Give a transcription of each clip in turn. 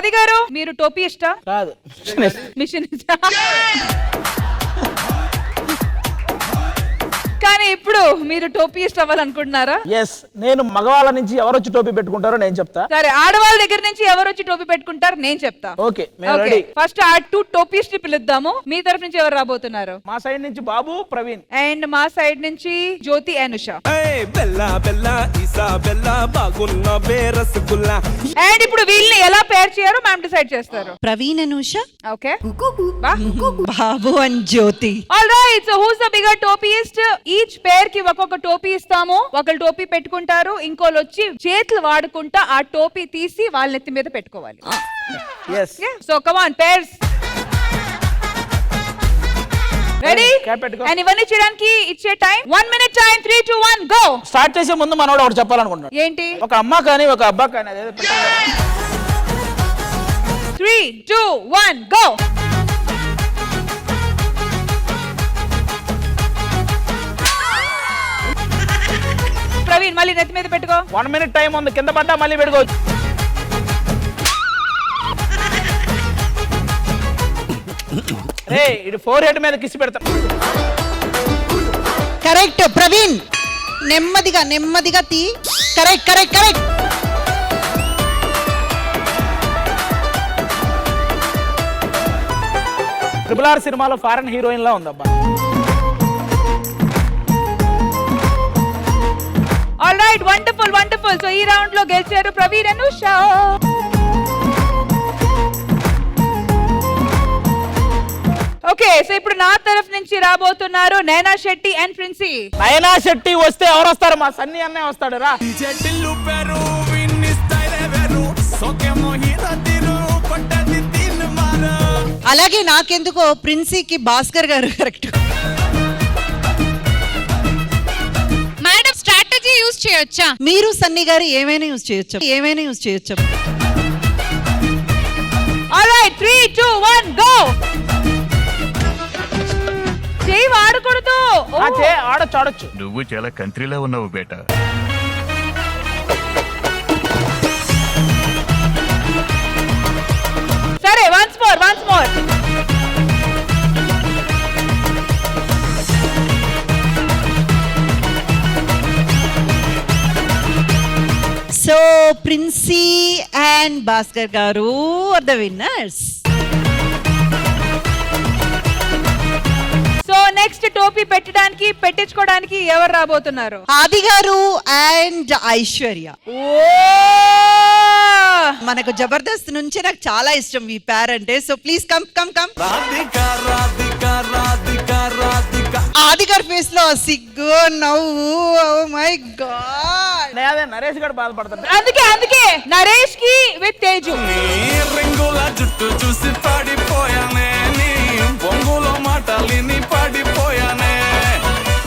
ఆది గారు మీరు టోపీ ఇష్టా కాదు మిషన్ కానీ ఇప్పుడు మీరు టోపీస్ట్ అవ్వాలనుకుంటున్నారా? ఎస్, నేను మగవాళ్ళ నుంచి ఎవరు వచ్చి టోపీ పెట్టుకుంటారో నేను చెప్తా. సరే, ఆడవాళ్ళ దగ్గర నుంచి ఎవరు వచ్చి టోపీ పెట్టుకుంటారు నేను చెప్తా. ఓకే, మేము రెడీ. ఫస్ట్ ఆ 2 టోపీస్ట్ ని పిలుద్దాము. మీ తరఫు నుంచి ఎవరు రాబోతున్నారు? మా సైడ్ నుంచి బాబు, ప్రవీణ్. అండ్ మా సైడ్ నుంచి జ్యోతి అండ్ ఉషా. అండ్ ఇప్పుడు వీళ్ళని ఎలా పేర్ చేయాలో మ్యామ్ డిసైడ్ చేస్తారు. Praveen and Usha, okay, Babu and Jyothi. All right, so who's the bigger టోపీస్ట్? ఈచ్ పేర్ కి ఒక్కొక్క టోపీ ఇస్తాము. ఒకళ్ళు టోపీ పెట్టుకుంటారు, ఇంకోళ్ళు వచ్చి చేతులు వాడుకుంటా ఆ టోపీ తీసి వాళ్ళ నెత్తి మీద పెట్టుకోవాలి. yes so come on pairs, ready? And ఇవన్నీ చేయడానికి ఇచ్చే time 1 minute time. 3, 2, 1 go. Start చేసే ముందు మనోడు ఒకటి చెప్పాలనుకుంటున్నాడు. ఏంటి? ఒక అమ్మ కానీ ఒక అబ్బా కానీ అదేదో 3, 2, 1 గో. ప్రవీణ్ మళ్ళీ నెత్తి మీద పెట్టుకో. 1 minute టైం ఉంది, కింద పడ్డా మళ్ళీ పెట్టుకోవచ్చు. రే ఇది 4 హెడ్ మీద కిసి పెడతా. కరెక్ట్ ప్రవీణ్, నెమ్మదిగా నెమ్మదిగా తీ. Correct correct correct. RRR సినిమాలో ఫారెన్ హీరోయిన్ లా ఉందబ్బా. All right, wonderful wonderful. So ఈ రౌండ్ లో గెలిచారు Praveen and Usha. Okay, so ఇప్పుడు నా తరఫు నుంచి రాబోతున్నారు నైనా శెట్టి అండ్ ప్రిన్సీ. నయనా శెట్టి వస్తే ఎవరు వస్తారు? మా సన్నీ అన్నే వస్తాడు రా. అలాగే నాకెందుకో ప్రిన్సీకి భాస్కర్ గారు కరెక్ట్. మేడం స్ట్రాటజీ యూజ్ చేయొచ్చా? మీరు సన్నీ గారు ఏమైనా యూజ్ చేయొచ్చు, ఏమైనా యూజ్ చేయొచ్చు. All right, 3, 2, 1 go. చేయి వాడకూడదు. ఆడొచ్చు ఆడొచ్చు. నువ్వు చాలా కంట్రీలో ఉన్నావు బేటా. సరే, once more. So Princy and Bhaskar garu are the winners. So next టోపీ పెట్టించుకోవడానికి ఎవరు రాబోతున్నారు? ఆది గారు అండ్ ఐశ్వర్య. మనకు జబర్దస్త్ నుంచి నాకు చాలా ఇష్టం ఈ పేర్ అంటే. So please come come come. Aadi గారి ఫేస్ లో సిగ్గు నవ్వు. Oh my god. అదే నరేష్ గారు బాధపడతాడు. అందుకే నరేష్ కి విత్ తేజు. రింగుల జుట్టు చూసి పడిపోయానే, నీ బొంగులో మాటలిని పడిపోయానే,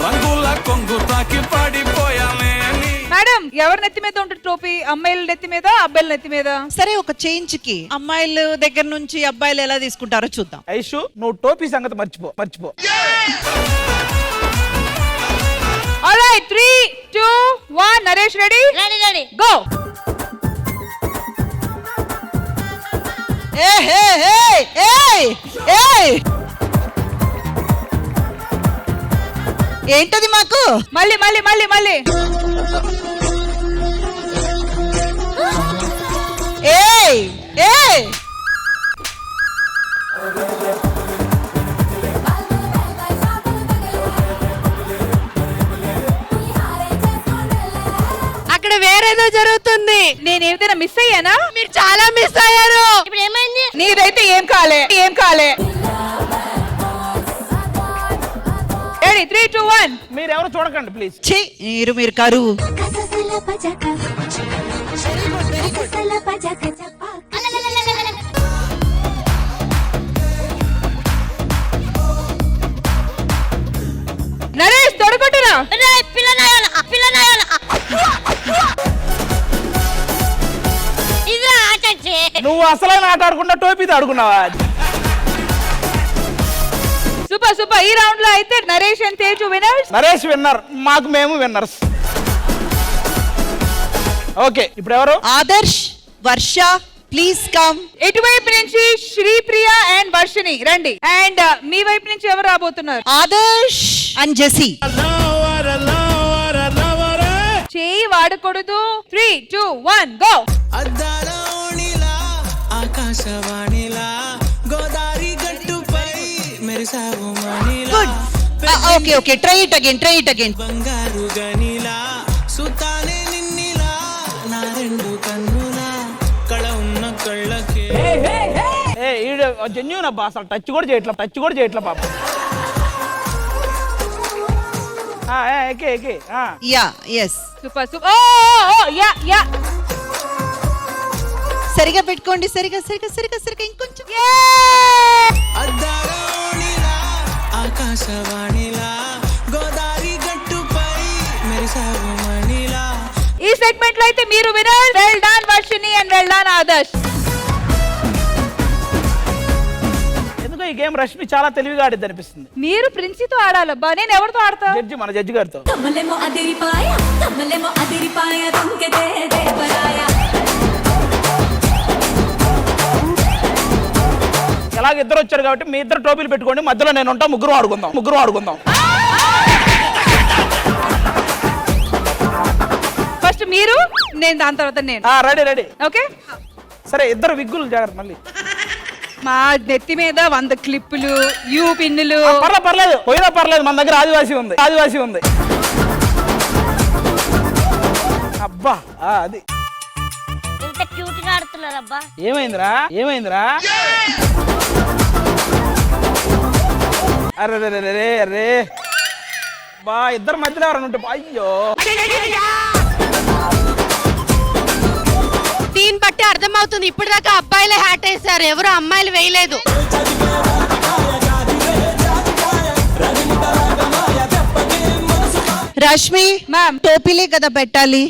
రంగుల కొంగు తాకి పడిపోయానే. మేడం, ఎవరి నెత్తి మీద ఉంటుంది టోపీ? అమ్మాయిల నెత్తి మీద, అబ్బాయిల నెత్తి మీద? సరే, ఒక చేంజ్ కి అమ్మాయిల దగ్గర నుంచి అబ్బాయిలు ఎలా తీసుకుంటారో చూద్దాం. ఐషు, నువ్వు టోపీ సంగతి మర్చిపో. All right, 3, 2, 1 Naresh ready? Ready go. ఏ హే హే ఏయ్ ఏయ్, ఏంటది మాకు? మళ్ళీ ఏయ్ ఏయ్, అక్కడ వేరేదో జరుగుతుంది. నేను ఏదైనా మిస్ అయ్యానా? మీరు చాలా మిస్ అయ్యారు. ఇప్పుడు ఏమైంది? నీదైతే ఏం కాలే. రెడీ, 3, 2, 1 మీరు ఎవరు చూడకండి ప్లీజ్. ఛీ, మీరు కరువు. నరేష్ తొడగొట్టురా. నువ్వు అసలైన ఆట ఆడుకున్నా టోపీతో ఆడుకున్నావా? సూపర్. ఈ రౌండ్ లో అయితే Naresh and Teju winners. Naresh winner, మాకు మేము విన్నర్స్. ఓకే, ఇప్పుడు ఎవరు? ఆదర్శ్, వర్ష, ప్లీజ్ కమ్. ఇటువైపు నుంచి శ్రీప్రియ అండ్ వర్షిని రండి. అండ్ మీ వైపు నుంచి ఎవరు రాబోతున్నారు? ఆదర్శ్ అండ్ జెసి. చేయి వాడకూడదు. 3, 2, 1 గో. అద్దాల ఓణిలా ఆకాశవాణిలా గోదారి గట్టుపై మెరిసావు మణిలా good. Okay try it again. బంగారు గనిలా సుతానే నిన్నిలా నా రెండు కన్నులా కళ ఉన్న కళ్ళకే ఏ ఈడు జెన్యూన్ అబ్బా, అసలు టచ్ కూడా చేయట్లా పాప. ఎకే యా ఎస్. సూపర్ ఓ యా సరిగా పెట్టుకోండి. సరిగా ఇంకొంచెం. అద్దాల ఓణిలా ఆకాశవాణిలా గోదారి గట్టుపై మెరిసావు మణిలా. ఈ సెగ్మెంట్ లో అయితే మీరు winner. Well done Varshini and well done Adarsh. ఎందుకో ఈ గేమ్ రష్మి చాలా తెలివిగా ఆడిద్ది అనిపిస్తుంది. మీరు ప్రిన్సితో ఆడాలబ్బా, నేను ఎవరితో ఆడతా? మన జడ్జి గారితో. కమలెమో అదిరిపాయ తుంకెతే దేవరాయ. ఎలాగ ఇద్దరు వచ్చారు కాబట్టి మీ ఇద్దరు టోపీలు పెట్టుకోండి, మధ్యలో నేను ఉంటా, ముగ్గురు ఆడుకుందాం. ఫస్ట్ మీరు, నేను దాని తర్వాత నేను. రెడీ. ఓకే సరే, ఇద్దరు విగ్గులు జాగ్రత్త. మళ్ళీ మా నెత్తి మీద 100 క్లిప్పులు, యూ పిన్నులు. పర్లేదు పోయినా పర్లేదు, మన దగ్గర ఆదివాసి ఉంది. అబ్బా అది ఇంత క్యూట్ గా ఆడుతున్నారబ్బా. ఏమైందిరా? అరే బా, ఇద్దరు మధ్యలో ఎవరైనా ఉంటే అయ్యో. దీన్ని బట్టి అర్థమవుతుంది, ఇప్పుడు దాకా అబ్బాయిలే హ్యాట్ వేశారు, ఎవరు అమ్మాయిలు వేయలేదు. రష్మి మ్యామ్. టోపీలే కదా పెట్టాలి.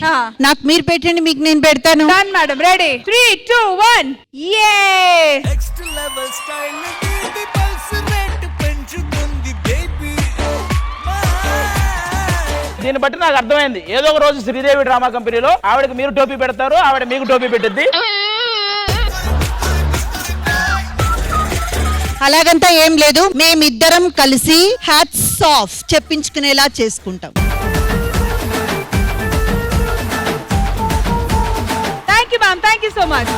నాకు మీరు పెట్టండి, మీకు నేను పెడతాను. Done madam. రెడీ 3, 2, 1 యే. Next level style baby pulse rate పెంచుతుంది బేబీ. దీన్ని బట్టి నాకు అర్థమైంది, ఏదో ఒక రోజు శ్రీదేవి డ్రామా కంపెనీలో ఆవిడకి మీరు టోపీ పెడతారు, ఆవిడ మీకు టోపీ పెట్టిద్ది. అలాగంతా ఏం లేదు, మేమిద్దరం కలిసి హ్యాట్స్ ఆఫ్ చెప్పించుకునేలా చేసుకుంటాం. Thank you ma'am, thank you so much.